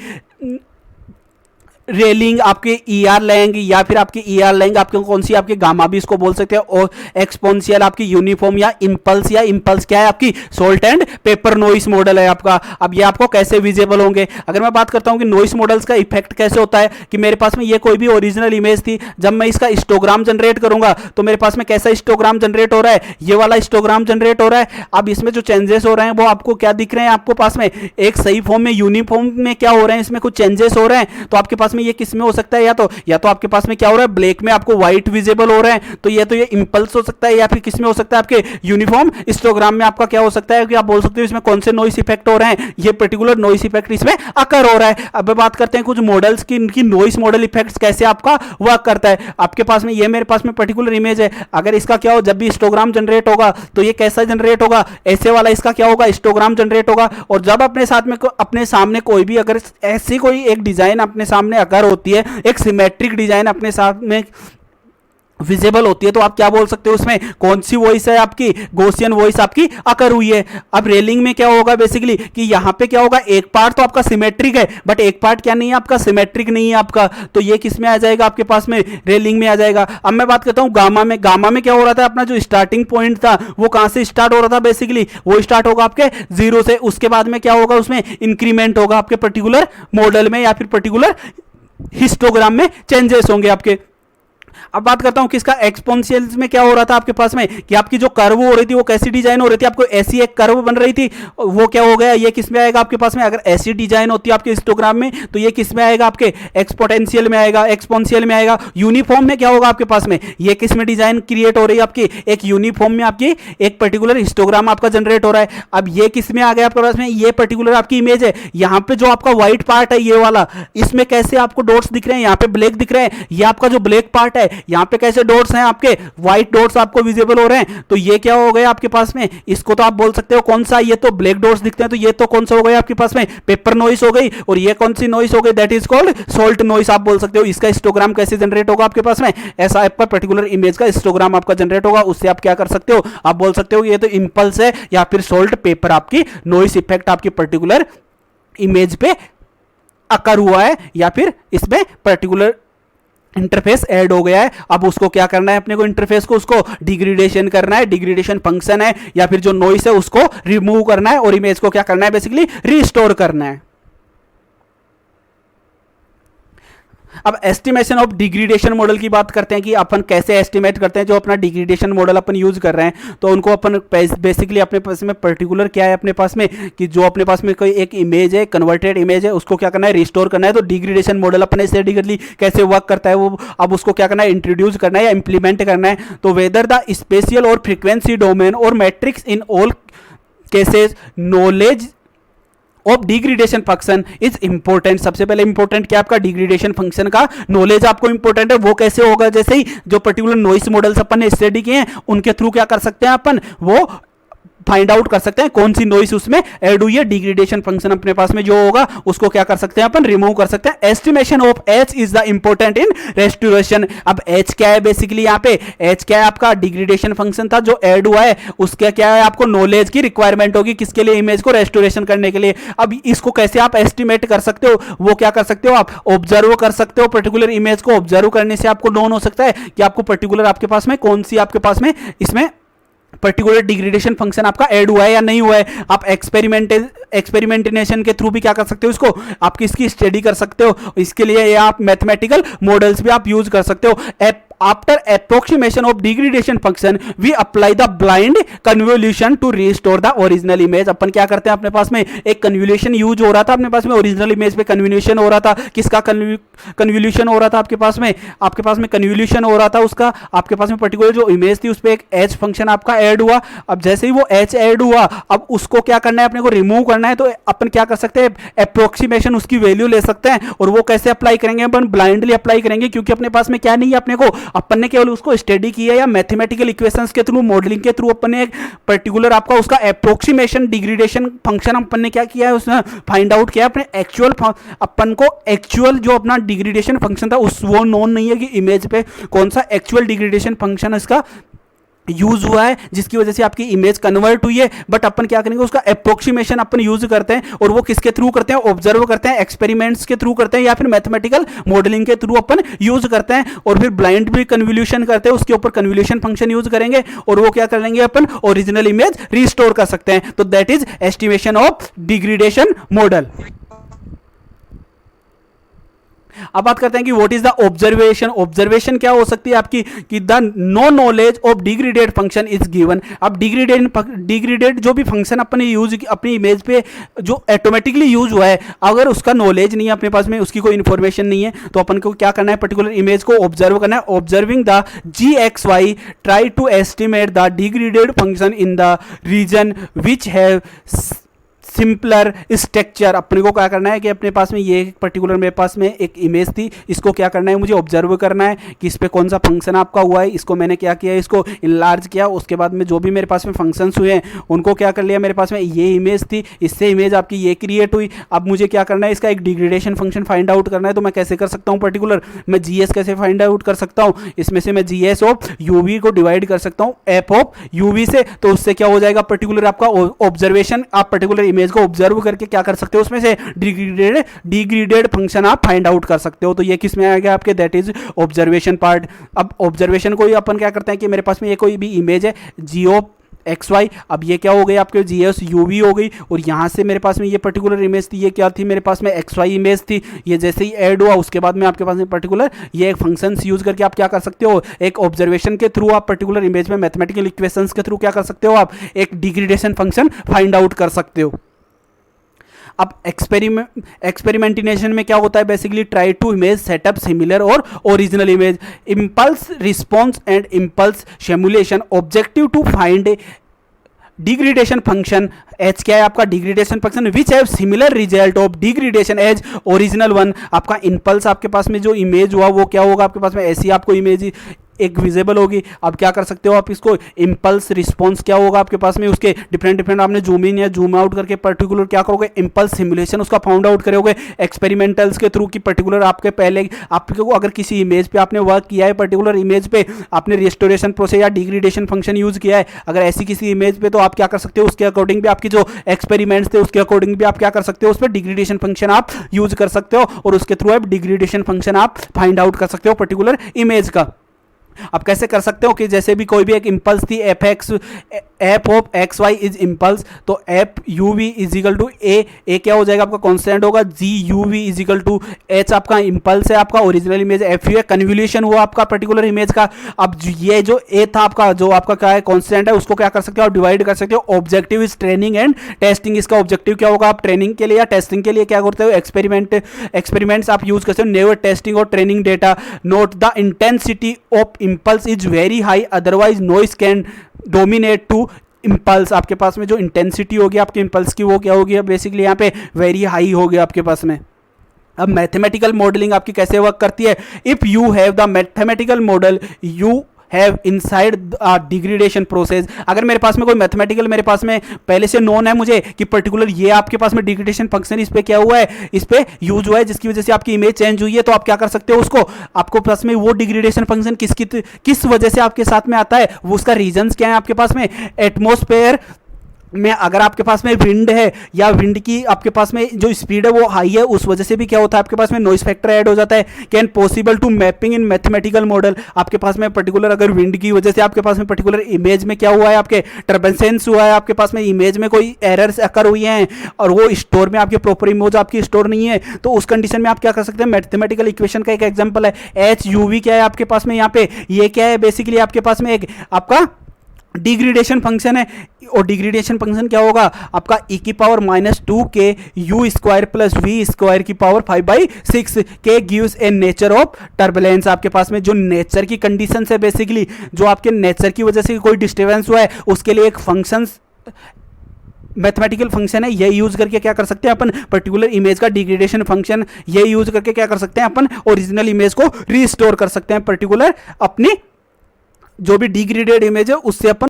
रेलिंग, आपके ईआर लेंग, या फिर आपके ईआर लेंग आपके कौन सी आपके गामा भी इसको बोल सकते हैं, और एक्सपोनेंशियल आपकी यूनिफॉर्म या इंपल्स क्या है आपकी salt and paper noise model है आपका। अब ये आपको कैसे विजिबल होंगे, अगर मैं बात करता हूं कि नॉइस मॉडल्स का इफेक्ट कैसे होता है, कि मेरे पास में ये कोई भी ओरिजिनल इमेज थी, जब मैं इसका हिस्टोग्राम जनरेट करूंगा तो मेरे पास में कैसा हिस्टोग्राम जनरेट हो रहा है, ये वाला हिस्टोग्राम जनरेट हो रहा है। अब इसमें जो चेंजेस हो रहे हैं वो आपको क्या दिख रहे हैं, आपको पास में एक सही फॉर्म में यूनिफॉर्म में क्या हो रहे हैं, इसमें कुछ चेंजेस हो रहे हैं। तो आपके पास में ये किस में हो सकता है, या तो आपके पास में क्या हो रहा है, ब्लैक में आपको व्हाइट विजिबल हो रहा है, तो ये इंपल्स हो सकता है, या फिर किस में हो सकता है, आपके यूनिफॉर्म हिस्टोग्राम में आपका क्या हो सकता है कि आप बोल सकते हो इसमें कौन से नॉइस इफेक्ट हो रहे हैं, ये पर्टिकुलर नॉइस इफेक्ट इसमें अकर हो रहा है। अब बात करते हैं कुछ मॉडल्स की, इनकी नॉइस मॉडल इफेक्ट्स कैसे आपका वर्क करता है। आपके पास में ये मेरे पास में पर्टिकुलर इमेज है, अगर इसका क्या हो, जब भी हिस्टोग्राम जनरेट होगा तो ये कैसा जनरेट होगा, ऐसे वाला इसका क्या होगा, हिस्टोग्राम जनरेट होगा। और जब अपने साथ में अपने सामने कोई भी अगर ऐसी कोई एक डिजाइन अपने सामने अगर होती है, एक सिमेट्रिक डिजाइन अपने साथ में विजिबल होती है, तो आप क्या बोल सकते हो, उसमें कौन सी वॉइस है आपकी, गॉसियन वॉइस आपकी अकर हुई है। अब रेलिंग में क्या होगा बेसिकली कि यहां पे क्या होगा, एक पार्ट तो आपका सिमेट्रिक है बट एक पार्ट क्या नहीं है आपका, सिमेट्रिक नहीं है आपका, तो ये किस में आ जाएगा, आपके पास में रेलिंग में आ जाएगा। अब मैं बात करता हूं गामा में। गामा में क्या हो रहा था, अपना जो स्टार्टिंग पॉइंट था वो कहां से स्टार्ट हो रहा था, बेसिकली वो स्टार्ट होगा आपके 0 से, उसके बाद में क्या होगा, उसमें इंक्रीमेंट होगा आपके पर्टिकुलर मॉडल में या फिर पर्टिकुलर हिस्टोग्राम में चेंजेस होंगे आपके। अब बात करता हूं किसका, एक्सपोनेंशियल्स में क्या हो रहा था आपके पास में कि आपकी जो कर्व हो रही थी वो कैसी डिजाइन हो रही थी, आपको ऐसी एक कर्व बन रही थी, वो क्या हो गया, ये किस में आएगा आपके पास में, अगर ऐसी डिजाइन होती है आपके हिस्टोग्राम में तो ये किस में आएगा, आपके एक्सपोनेंशियल में आएगा, एक्सपोनेंशियल में आएगा। यूनिफॉर्म में क्या होगा आपके पास में, ये किस में डिजाइन क्रिएट हो रही है आपकी, एक यूनिफॉर्म में आपकी एक पर्टिकुलर हिस्टोग्राम आपका जनरेट हो रहा है। अब ये किस में आ गया आपके पास में, ये पर्टिकुलर आपकी इमेज है, यहां पे जो आपका व्हाइट पार्ट है ये वाला, इसमें कैसे आपको डॉट्स दिख रहे हैं, यहां पे ब्लैक दिख रहे हैं, ये आपका जो ब्लैक पार्ट है यहां पे कैसे डॉट्स हैं, आपके व्हाइट डॉट्स आपको विजिबल हो रहे हैं, तो ये क्या हो गया आपके पास में, इसको तो आप बोल सकते हो कौन सा, ये तो ब्लैक डॉट्स दिखते हैं, तो ये तो कौन सा हो गया आपके पास में, पेपर नॉइस हो गई। और ये कौन सी नॉइस हो गई, that is called salt noise आप बोल सकते हो। इसका हिस्टोग्राम कैसे जनरेट होगा आपके पास में, ऐसा आपका पर्टिकुलर इमेज का हिस्टोग्राम आपका जनरेट होगा, उससे आप क्या कर सकते हो, आप बोल सकते हो ये तो इंपल्स है या फिर सोल्ट पेपर आपकी नॉइस इफेक्ट आपकी पर्टिकुलर इमेज पे अकर हुआ है, या फिर इसमें पर्टिकुलर इंटरफेस ऐड हो गया है। अब उसको क्या करना है, अपने को इंटरफेस को उसको डिग्रेडेशन करना है, डिग्रेडेशन फंक्शन है, या फिर जो नॉइस है उसको रिमूव करना है और इमेज को क्या करना है, बेसिकली रिस्टोर करना है। अब एस्टिमेशन ऑफ डिग्रेडेशन मॉडल की बात करते हैं कि अपन कैसे एस्टिमेट करते हैं, जो अपना डिग्रेडेशन मॉडल अपन यूज कर रहे हैं, तो उनको अपन बेसिकली अपने पास में पर्टिकुलर क्या है अपने पास में, कि जो अपने पास में कोई एक इमेज है, कन्वर्टेड इमेज है, उसको क्या करना है, रिस्टोर करना है। तो डिग्रेडेशन मॉडल अपने स्टडी कैसे वर्क करता है वो, अब उसको क्या करना है, इंट्रोड्यूस करना है या इंप्लीमेंट करना है। तो वेदर द स्पेशियल और फ्रीक्वेंसी डोमेन और matrix in all cases knowledge of degradation function is important. सबसे पहले इंपॉर्टेंट क्या आपका डिग्रेडेशन फंक्शन का नॉलेज आपको इंपॉर्टेंट है। वो कैसे होगा, जैसे ही जो पर्टिकुलर नॉइस मॉडल्स अपन ने स्टडी किए हैं उनके थ्रू क्या कर सकते हैं अपन, वो फाइंड आउट कर सकते हैं कौन सी नॉइस उसमें ऐड हुई है। डिग्रेडेशन फंक्शन अपने पास में जो होगा उसको क्या कर सकते हैं अपन, रिमूव कर सकते हैं। Estimation of H is the important in restoration. अब एच क्या है बेसिकली, यहाँ पे एच क्या है आपका, डिग्रेडेशन फंक्शन था जो ऐड हुआ है, उसका क्या है, आपको नॉलेज की रिक्वायरमेंट होगी किसके लिए, इमेज को रेस्टोरेशन करने के लिए। अब इसको कैसे आप एस्टिमेट कर सकते हो, वो क्या कर सकते हो, आप ऑब्जर्व कर सकते हो। पर्टिकुलर इमेज को ऑब्जर्व करने से आपको नोन हो सकता है कि आपको पर्टिकुलर आपके पास में कौन सी आपके पास में इसमें पर्टिकुलर डिग्रेडेशन फंक्शन आपका ऐड हुआ है या नहीं हुआ है। आप एक्सपेरिमेंटेशन के थ्रू भी क्या कर सकते हो, इसको आप इसकी स्टडी कर सकते हो। इसके लिए आप मैथमेटिकल मॉडल्स भी आप यूज कर सकते हो। After approximation of degradation function, we apply the blind convolution to restore the original image। अपन क्या करते हैं, अपने पास में एक कन्वोल्यूशन यूज हो रहा था, अपने पास में ओरिजिनल इमेज पे कन्वोल्यूशन हो रहा था। किसका कन्वोल्यूशन हो रहा था, आपके पास में कन्वोल्यूशन हो रहा था उसका। आपके पास में पर्टिकुलर जो इमेज थी उस पर एक एच फंक्शन आपका ऐड हुआ। अब जैसे ही वो एच ऐड हुआ, अब उसको क्या करना है, अपने को रिमूव करना है। तो अपन क्या कर सकते हैं, अप्रोक्सीमेशन उसकी वैल्यू ले सकते हैं। और वो कैसे अप्लाई करेंगे, अपन ब्लाइंडली अप्लाई करेंगे, क्योंकि अपने पास में क्या नहीं है, अपने को अपन ने केवल उसको स्टडी किया या मैथमेटिकल इक्वेशंस के थ्रू, मॉडलिंग के थ्रू अपन ने एक पर्टिकुलर आपका उसका अप्रोक्सीमेशन डिग्रेडेशन फंक्शन अपन ने क्या किया है, उसने फाइंड आउट किया। अपने एक्चुअल अपन को एक्चुअल जो अपना डिग्रेडेशन फंक्शन था उस वो नोन नहीं है कि इमेज पे कौन सा एक्चुअल डिग्रेडेशन फंक्शन इसका यूज हुआ है जिसकी वजह से आपकी इमेज कन्वर्ट हुई है। बट अपन क्या करेंगे, उसका अप्रोक्सीमेशन अपन यूज करते हैं। और वो किसके थ्रू करते हैं, ऑब्जर्व करते हैं, एक्सपेरिमेंट्स के थ्रू करते हैं, या फिर मैथमेटिकल मॉडलिंग के थ्रू अपन यूज करते हैं। और फिर ब्लाइंड भी कन्वोल्यूशन करते हैं, उसके ऊपर कन्वोल्यूशन फंक्शन यूज करेंगे और वो क्या कर लेंगे, अपन ओरिजिनल इमेज रिस्टोर कर सकते हैं। तो that is estimation of degradation model. अब बात करते हैं कि what is the observation. Observation क्या हो सकती है आपकी, कि the no knowledge of degraded function is given. अब डिग्रेडेड जो भी फंक्शन अपने यूज अपनी इमेज पे जो ऑटोमेटिकली यूज हुआ है, अगर उसका नॉलेज नहीं है अपने पास में, उसकी कोई इंफॉर्मेशन नहीं है, तो अपन को क्या करना है, पर्टिकुलर इमेज को ऑब्जर्व करना है। Observing the GXY try to estimate the degraded function in the region which have simpler structure. अपने को क्या करना है कि अपने पास में ये पर्टिकुलर मेरे पास में एक इमेज थी, इसको क्या करना है, मुझे ऑब्जर्व करना है कि इस पर कौन सा फंक्शन आपका हुआ है। इसको मैंने क्या किया, इसको इनलार्ज किया। उसके बाद में जो भी मेरे पास में फंक्शंस हुए हैं उनको क्या कर लिया, मेरे पास में ये इमेज थी, इससे इमेज आपकी ये क्रिएट हुई। अब मुझे क्या करना है, इसका एक डिग्रेडेशन फंक्शन फाइंड आउट करना है। तो मैं कैसे कर सकता हूँ, पर्टिकुलर मैं GS कैसे फाइंड आउट कर सकता हूँ, इसमें से मैं GS ऑफ UV को डिवाइड कर सकता हूँ F ऑफ UV से। तो उससे क्या हो जाएगा, पर्टिकुलर आपका ऑब्जर्वेशन, आप पर्टिकुलर इमेज को ऑब्जर्व करके क्या कर सकते हो, उसमें से डिग्रेडेड फंक्शन आप फाइंड आउट कर सकते हो। तो ये किस में आएगा आपके, दैट इज ऑब्जर्वेशन पार्ट। अब ऑब्जर्वेशन को ही अपन क्या करते हैं कि मेरे पास में ये कोई भी इमेज है GXY, अब ये क्या हो गई आपके GS UV हो गई। और यहाँ से मेरे पास में ये पर्टिकुलर इमेज थी, ये क्या थी, मेरे पास में XY इमेज थी। ये जैसे ही ऐड हुआ उसके बाद में आपके पास में पर्टिकुलर ये एक फंक्शंस यूज करके आप क्या कर सकते हो, एक ऑब्जर्वेशन के थ्रू आप पर्टिकुलर इमेज में मैथमेटिकल इक्वेशंस के थ्रू क्या कर सकते हो, आप एक डिग्रेडेशन फंक्शन फाइंड आउट कर सकते हो। अब एक्सपेरिमेंटेशन में क्या होता है, basically try to image setup similar or original image, impulse response and impulse simulation, objective to find degradation function. H क्या है आपका, degradation function which have similar result of degradation as original one. आपका impulse आपके पास में जो image हुआ वो क्या होगा, आपके पास में ऐसी आपको इमेज एक विजिबल होगी। अब क्या कर सकते हो आप, इसको इम्पल्स रिस्पॉन्स क्या होगा आपके पास में, उसके डिफरेंट आपने जूम इन या जूम आउट करके पर्टिकुलर क्या करोगे, इम्पल्स सिमुलेशन उसका फाउंड आउट करोगे एक्सपेरिमेंटल्स के थ्रू। कि पर्टिकुलर आपके पहले आपको अगर किसी इमेज पे आपने वर्क किया है, पर्टिकुलर इमेज पे आपने रिस्टोरेशन प्रोसेस या डिग्रेडेशन फंक्शन यूज किया है, अगर ऐसी किसी इमेज पे, तो आप क्या कर सकते हो, उसके अकॉर्डिंग भी आपकी जो एक्सपेरिमेंट्स थे उसके अकॉर्डिंग भी आप क्या कर सकते हो, उस पर डिग्रेडेशन फंक्शन आप यूज कर सकते हो और उसके थ्रू आप डिग्रेडेशन फंक्शन आप फाइंड आउट कर सकते हो पर्टिकुलर इमेज का। अब कैसे कर सकते हो कि जैसे भी कोई भी एक इम्पल्स थी, F of XY is impulse, तो F UV is equal to A क्या हो जाएगा आपका कांस्टेंट होगा, GUV is equal to H आपका इम्पल्स है, आपका ओरिजिनल इमेज FU है, कन्वोल्यूशन हुआ आपका पर्टिकुलर इमेज का। अब ये जो ए था आपका, जो आपका क्या है कांस्टेंट है, उसको क्या कर सकते हो आप डिवाइड कर सकते हो। Objective is training and testing, इसका ऑब्जेक्टिव क्या होगा, आप ट्रेनिंग के लिए या टेस्टिंग के लिए क्या करते हो, एक्सपेरिमेंट्स आप यूज करते हो। नेवर टेस्टिंग और training data. Note the intensity of impulse is very high, otherwise noise can dominate to impulse. आपके पास में जो इंटेंसिटी होगी आपके इम्पल्स की वो क्या होगी, बेसिकली यहाँ पे वेरी हाई होगी आपके पास में। अब मैथमेटिकल मॉडलिंग आपकी कैसे वर्क करती है, if you have the mathematical model you have inside degradation process. अगर मेरे पास में कोई मैथमेटिकल मेरे पास में पहले से नोन है मुझे कि पर्टिकुलर ये आपके पास में डिग्रेडेशन फंक्शन इस पे क्या हुआ है, इस पे यूज हुआ है, जिसकी वजह से आपकी इमेज चेंज हुई है, तो आप क्या कर सकते हो, उसको आपको पास में वो डिग्रेडेशन फंक्शन किस वजह से आपके साथ में आता है, वो उसका रीजंस क्या है आपके पास में। एटमॉस्फेयर में अगर आपके पास में विंड है या विंड की आपके पास में जो स्पीड है वो हाई है, उस वजह से भी क्या होता है आपके पास में नॉइस फैक्टर ऐड हो जाता है। Can possible to mapping in mathematical model. आपके पास में पर्टिकुलर अगर विंड की वजह से आपके पास में पर्टिकुलर इमेज में क्या हुआ है, आपके टर्बेंसेंस हुआ है, आपके पास में इमेज में कोई एरर्स अकर हुई हैं और वो स्टोर में आपकी प्रॉपर इमेज आपकी स्टोर नहीं है, तो उस कंडीशन में आप क्या कर सकते हैं, मैथमेटिकल इक्वेशन का एक एग्जाम्पल है एच यू वी क्या है आपके पास में यहाँ पे, ये क्या है बेसिकली आपके पास में एक आपका डिग्रेडेशन फंक्शन है। और डिग्रेडेशन फंक्शन क्या होगा आपका e की पावर -2 के u square plus v square की पावर 5/6 के gives a nature of turbulence. आपके पास में जो नेचर की कंडीशन है बेसिकली जो आपके नेचर की वजह से कोई डिस्टर्बेंस हुआ है उसके लिए एक फंक्शन मैथमेटिकल फंक्शन है, ये यूज करके क्या कर सकते हैं अपन पर्टिकुलर इमेज का डिग्रेडेशन फंक्शन, ये यूज करके क्या कर सकते हैं अपन ओरिजिनल इमेज को रीस्टोर कर सकते हैं पर्टिकुलर अपनी जो भी डिग्रेडेड इमेज है उससे अपन